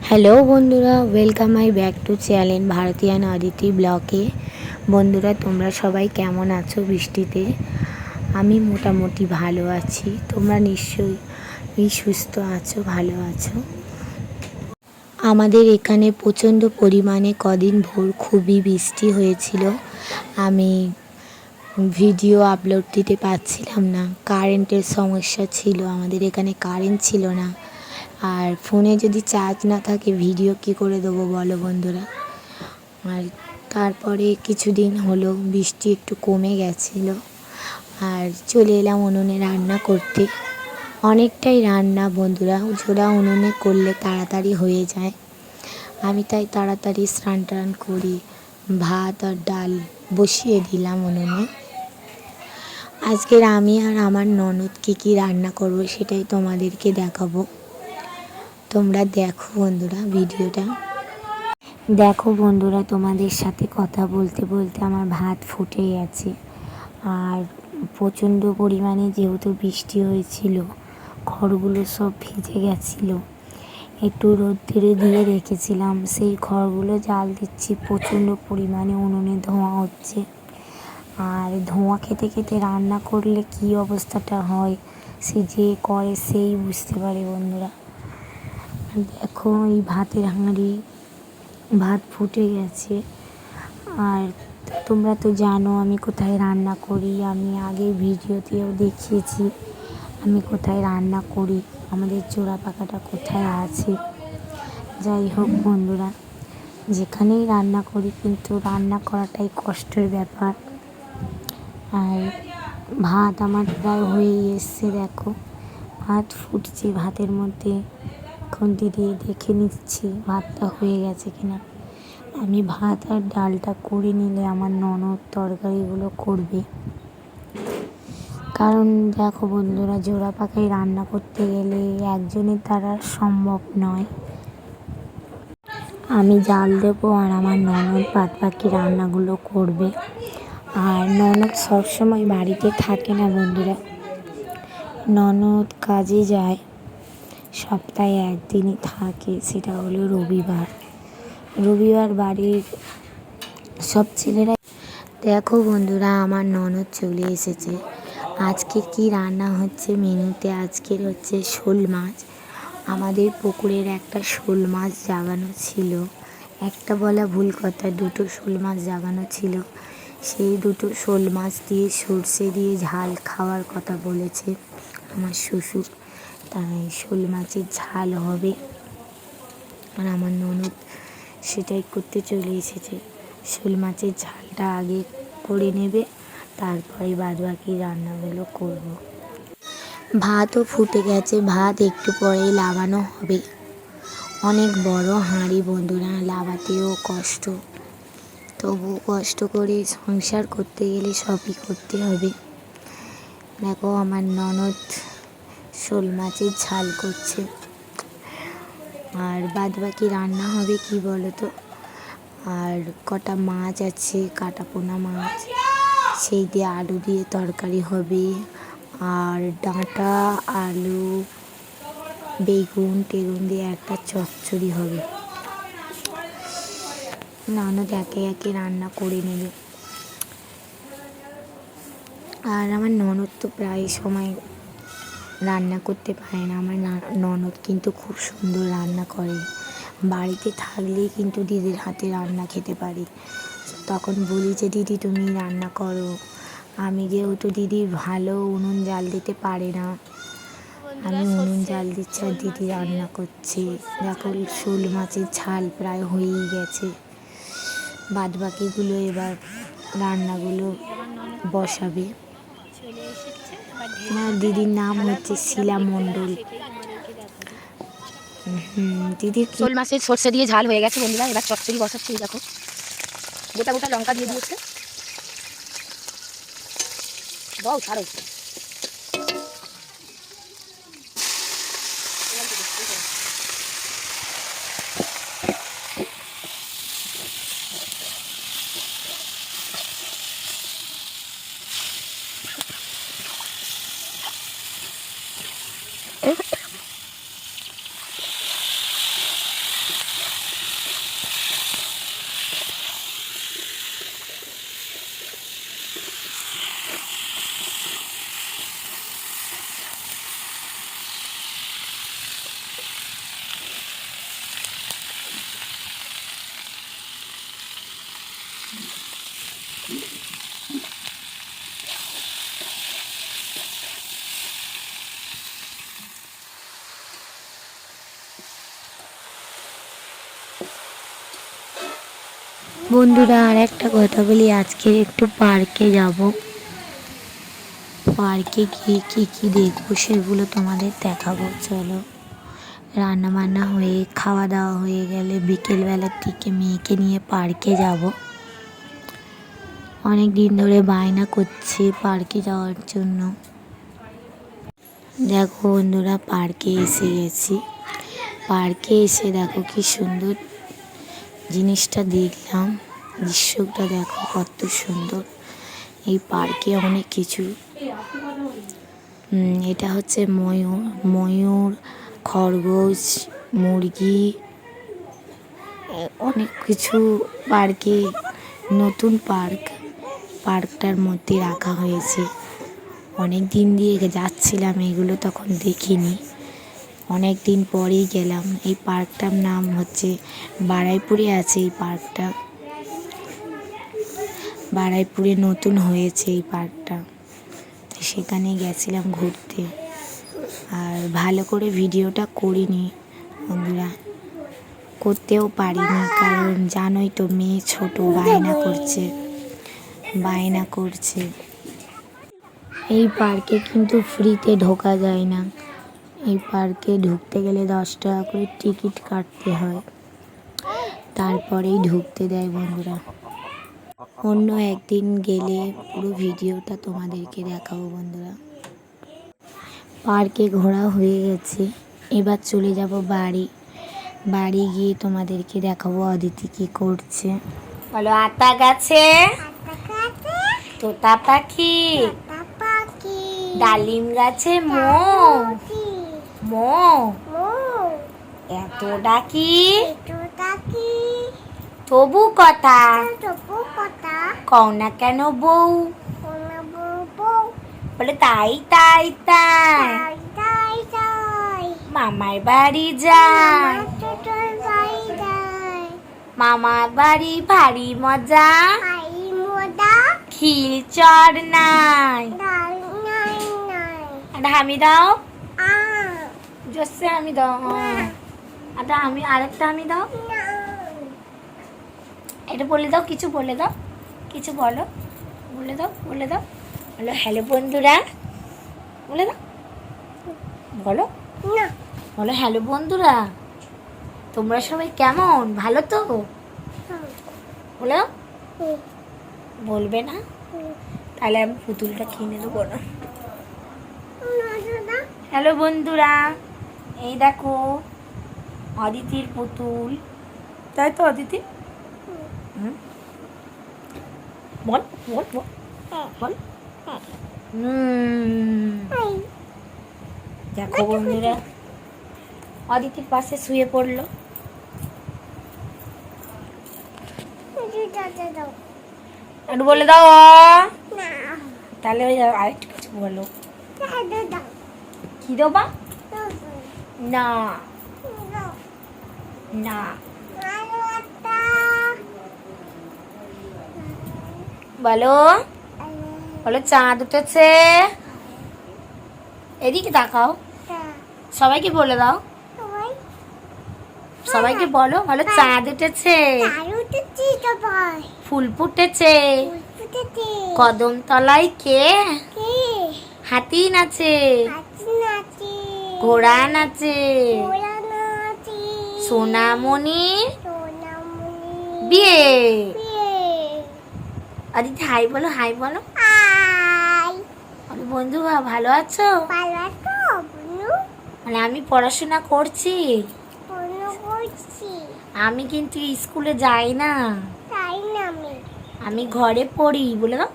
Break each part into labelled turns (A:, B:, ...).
A: Hello বন্ধুরা, welcome my back to channel Bharatiyan Aditi ব্লগে। বন্ধুরা, তোমরা সবাই কেমন আছো বৃষ্টিতে? আমি মোটামুটি ভালো আছি। তোমরা নিশ্চয়ই সুস্থ আছো, ভালো আছো। আমাদের এখানে প্রচণ্ড পরিমাণে কদিন ভোর খুবই বৃষ্টি হয়েছিল। আমি ভিডিও আপলোড দিতে পারছিলাম না, কারেন্টের সমস্যা ছিল। আমাদের এখানে কারেন্ট ছিল না, আর ফোনে যদি চার্জ না থাকে ভিডিও কী করে দেবো বলো বন্ধুরা। আর তারপরে কিছুদিন হলো বৃষ্টি একটু কমে গেছিলো, আর চলে এলাম উনুনে রান্না করতে। অনেকটাই রান্না বন্ধুরা, ঝোড়া উনুনে করলে তাড়াতাড়ি হয়ে যায়। আমি তাই তাড়াতাড়ি স্নান টান করি, ভাত আর ডাল বসিয়ে দিলাম উনুনে। আজকের আমি আর আমার ননদ কী রান্না করব সেটাই তোমাদেরকে দেখাবো। তোমরা দেখো বন্ধুরা ভিডিওটা। দেখো বন্ধুরা, তোমাদের সাথে কথা বলতে বলতে আমার ভাত ফুটে গেছে। আর প্রচণ্ড পরিমাণে যেহেতু বৃষ্টি হয়েছিল, খড়গুলো সব ভিজে গেছিলো। একটু রোদ্দুরে দিয়ে রেখেছিলাম, সেই খড়গুলো জাল দিচ্ছি। প্রচণ্ড পরিমাণে উনুনে ধোঁয়া হচ্ছে, আর ধোঁয়া খেতে খেতে রান্না করলে কী অবস্থাটা হয় সে যে করে সেই বুঝতে পারে বন্ধুরা। দেখো এই ভাতের হাঁড়ি, ভাত ফুটে গেছে। আর তোমরা তো জানো আমি কোথায় রান্না করি, আমি আগের ভিডিওতেও দেখিয়েছি আমি কোথায় রান্না করি, আমাদের চোরা পাখাটা কোথায় আছে। যাই হোক বন্ধুরা, যেখানেই রান্না করি কিন্তু রান্না করাটাই কষ্টের ব্যাপার। আর ভাত আমার প্রায় হয়ে এসছে, দেখো ভাত ফুটছে। ভাতের মধ্যে খুন্তি দিয়ে দেখে নিচ্ছি ভাতটা হয়ে গেছে কিনা। আমি ভাত আর ডালটা করে নিলে আমার ননদ তরকারিগুলো করবে। কারণ দেখো বন্ধুরা, জোড়া পাখায় রান্না করতে গেলে একজনের দ্বারা সম্ভব নয়। আমি জাল দেবো আর আমার ননদ বাদ বাকি রান্নাগুলো করবে। আর ননদ সবসময় বাড়িতে থাকে না বন্ধুরা, ননদ কাজে যায়, সপ্তাহে একদিনই থাকে, সেটা হলো রবিবার। রবিবার বাড়ির সব ছেলেরা। দেখো বন্ধুরা, আমার ননদ চলে এসেছে। আজকে কি রান্না হচ্ছে মেনুতে, আজকের হচ্ছে শোল মাছ। আমাদের পুকুরের একটা শোল মাছ জাগানো ছিল, একটা বলা ভুল কথা, দুটো শোল মাছ জাগানো ছিল। সেই দুটো শোল মাছ দিয়ে সর্ষে দিয়ে ঝাল খাওয়ার কথা বলেছে আমার শ্বশুর, তাই শোল মাছের ঝাল হবে। আর আমার ননদ সেটাই করতে চলে এসেছে। শোল মাছের ঝালটা আগে করে নেবে, তারপরে বাদ বাকি রান্নাগুলো করব। ভাতও ফুটে গেছে, ভাত একটু পরেই লাগানো হবে। অনেক বড় হাঁড়ি বন্ধুরা, লাগাতেও কষ্ট, তবু কষ্ট করে সংসার করতে গেলে সবই করতে হবে। দেখো আমার ননদ শোল মাছের ঝাল করছে, আর বাদ বাকি রান্না হবে কি বলো তো। আর কটা মাছ আছে, কাটা পোনা মাছ, সেই দিয়ে আলু দিয়ে তরকারি হবে। আর ডাঁটা, আলু, বেগুন টেগুন দিয়ে একটা চচ্চড়ি হবে। ননদ একে একে রান্না করে নেবে। আর আমার ননদ তো প্রায় সময় রান্না করতে পারে না। আমার ননদ কিন্তু খুব সুন্দর রান্না করে। বাড়িতে থাকলেই কিন্তু দিদির হাতে রান্না খেতে পারি। তখন বলি যে দিদি তুমি রান্না করো। আমি যেহেতু দিদি ভালো উনুন জাল দিতে পারে না, আমি উনুন জাল দিচ্ছি আর দিদি রান্না করছে। দেখো শোল মাছের ঝাল প্রায় হয়েই গেছে, বাদ বাকিগুলো এবার রান্নাগুলো বসাবে। আমার দিদির নাম হচ্ছে শিলা মণ্ডল। দিদির
B: শোল মাছের সর্ষে দিয়ে ঝাল হয়ে গেছে বন্ধুরা, এবার চচ্চড়ি বসাচ্ছি। দেখো গোটা গোটা লঙ্কা দিয়ে দিয়েছে। দাও ছাড়ো।
A: বন্ধুরা আর একটা কথা বলি, আজকে একটু পার্কে যাব। পার্কে গিয়ে কী কী দেখবো সেগুলো তোমাদের দেখাবো। চলো, রান্না বান্না হয়ে খাওয়া দাওয়া হয়ে গেলে বিকেলবেলার দিকে মেয়েকে নিয়ে পার্কে যাব। অনেক দিন ধরে বায়না করছে পার্কে যাওয়ার জন্য। দেখো বন্ধুরা, পার্কে এসে গেছি। পার্কে এসে দেখো কি সুন্দর জিনিসটা দেখলাম। দৃশ্যটা দেখো কত সুন্দর। এই পার্কে অনেক কিছু, এটা হচ্ছে ময়ূর, ময়ূর, খরগোশ, মুরগি, অনেক কিছু পার্কে। নতুন পার্কটার মধ্যে রাখা হয়েছে। অনেক দিন দিয়ে যাচ্ছিলাম, এগুলো তখন দেখিনি, অনেক দিন পরেই গেলাম। এই পার্কটার নাম হচ্ছে বারুইপুরে আছে। এই পার্কটা বারুইপুরে নতুন হয়েছে এই পার্কটা, সেখানে গেছিলাম ঘুরতে। আর ভালো করে ভিডিওটা করিনি বন্ধুরা, করতেও পারিনি, কারণ জানোই তো মেয়ে ছোট, বায়না করছে। এই পার্কে কিন্তু ফ্রিতে ঢোকা যায় না। এই পার্কে ঢুকতে গেলে 10 টাকা করে টিকিট কাটতে হয়, তারপরেই ঢুকতে দেয় বন্ধুরা। অন্য একদিন গেলে পুরো ভিডিওটা তোমাদেরকে দেখাবো বন্ধুরা। পার্কে ঘোরা হয়ে গেছে, এবার চলে যাব বাড়ি গিয়ে তোমাদেরকে দেখাবো অদিতি কি করছে। বলো, আতা গাছে তোতা পাখি, ডালিম গাছে মৌ এত ডাকি তবু কথা কও না কেন বউ। বলে তাই তাই তাই মামার বাড়ি যাই, মামার বাড়ি ভারী মজা, খিল চর নাই। হামি দাও, জোসে আমি দাও। আচ্ছা, আমি আরেকটা আমি দাও। এটা বলে দাও, কিছু বলে দাও, কিছু বলো, বলে দাও বলো হ্যালো বন্ধুরা, বলে দাও, বলো বলো হ্যালো বন্ধুরা, তোমরা সবাই কেমন, ভালো তো? বলো, বলবে না? তাহলে আমি পুতুলটা কিনে দেবো না। হ্যালো বন্ধুরা, এই দেখো অদিতির পুতুল, তাই তো অদিতি? বল বল বল বল। দেখো বন্ধুরা, অদিতির পাশে শুয়ে পড়লো। একটু বলে দাও। তাহলে ওই আরেকটু কিছু বলো। কি দেবা? না না, বলো বলো, চাঁদ উঠেছে। এদিকে তাকাও, সবাইকে বলে দাও, সবাইকে বলো, বলো চাঁদ উঠেছে, ফুল ফুটেছে, কদম তলায় কে হাতি নাচে, ঘোড়া নাচে, সোনামণি বিয়ে। অদিতি হাই বলো, হাই বলো। বন্ধু ভালো আছো? মানে আমি পড়াশোনা করছি, আমি কিন্তু স্কুলে যাই না, আমি ঘরে পড়ি। বলে দাও।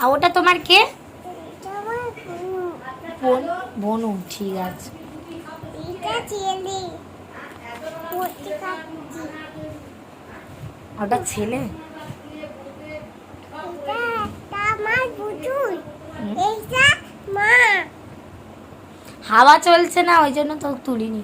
A: আর ওটা তোমার কে? বনু, ঠিক আছে। ওটা ছেলে? হাওয়া চলছে না, ওই জন্য তো তুলিনি।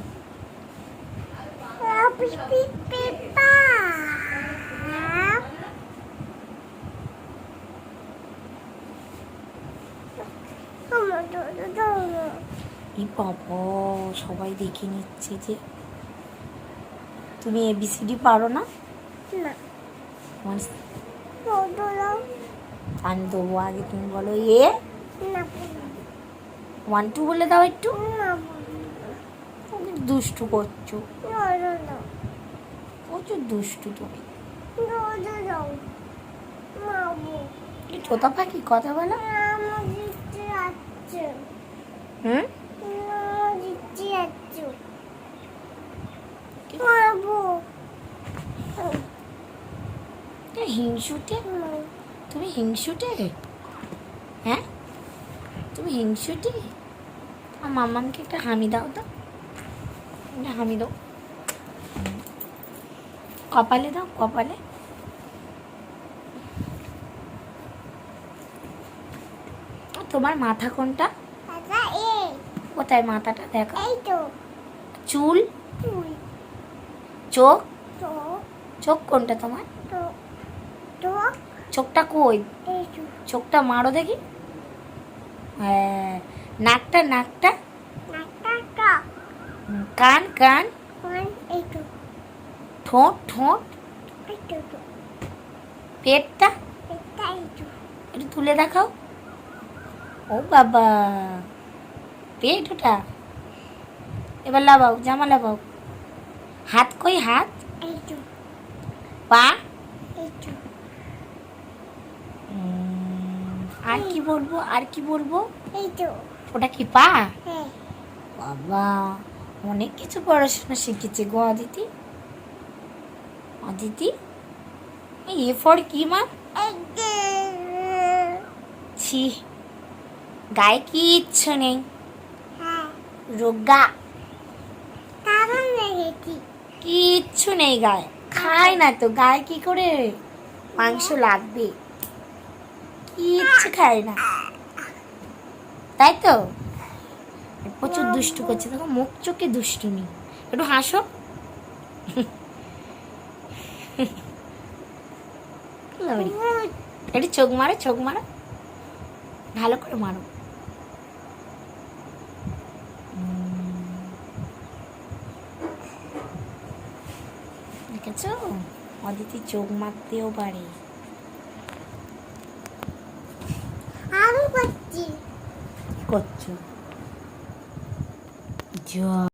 A: এই বাবা, সবাই দেখে নিচ্ছে যে তুমি ABCD পারো না?
C: না
A: আমার-
C: বলো
A: আমি দেবো, আগে তুমি বলো এ।
C: না
A: 1 2 বলে দাও একটু।
C: না
A: তুমি দুষ্টু করছো,
C: বলো না
A: প্রচুর দুষ্টু তুমি।
C: বলো দাও মাবু
A: এই তোতা পাখি কথা বলো।
C: আমার দিতে আছে
A: হুম,
C: আমার দিতে আছে মাবু
A: হিংসুটে, তুমি হিংসুটে, হ্যাঁ তুমি হিংসুটে। আমার মামাকে একটা হামি দাও তো, একটা হামি দাও, কপালে দাও, কপালে। তোমার মাথা কোনটা?
C: দাদা এই
A: কোথায় মাথাটা দেখো?
C: এই তো
A: চুল,
C: তুই
A: চোখ,
C: তো
A: চোখ কোনটা তোমার?
C: তো তো
A: চোখটা কই?
C: এই তো
A: চোখটা মারো দেখি। হ্যাঁ, নাকটা, নাকটা,
C: নাটা
A: কান, কান,
C: কোন এই তো
A: ঠোঁট, ঠোঁট,
C: এই তো তো
A: পেটটা
C: এটা এই তো
A: একটু তুলে দেখাও। ও বাবা, পেট ওটা। এবার লাগাও, জামা লাগাও। হাত কই? হাত,
C: এই তো
A: পা।
C: এই তো
A: আর কি বলবো, আর কি বলবো?
C: এই তো
A: ওটা কি পা?
C: হ্যাঁ
A: বাবা, অনেক কিছু পড়াশোনা শিখেছে গো অদিতি। অদিতি, এ ফর কি মা?
C: এই তো
A: ছি, গায়ে কিচ্ছু নেই,
C: হ্যাঁ
A: রোগা,
C: দারুণ লেগেছি
A: কিচ্ছু নেই গায়ে। খায় না তো, গায়ে কি করে মাংস লাগবে? কিচ্ছু খায় না, তাই তো। প্রচুর দুষ্টু করছে, দেখো মুখ চোখে দুষ্টুমি। একটু হাসো। একটু চোখ মারো, চোখ মারো, ভালো করে মারো। দেখেছো, অদিতি চোখ মারতেও পারে।
C: আমি করছি
A: কি করছো?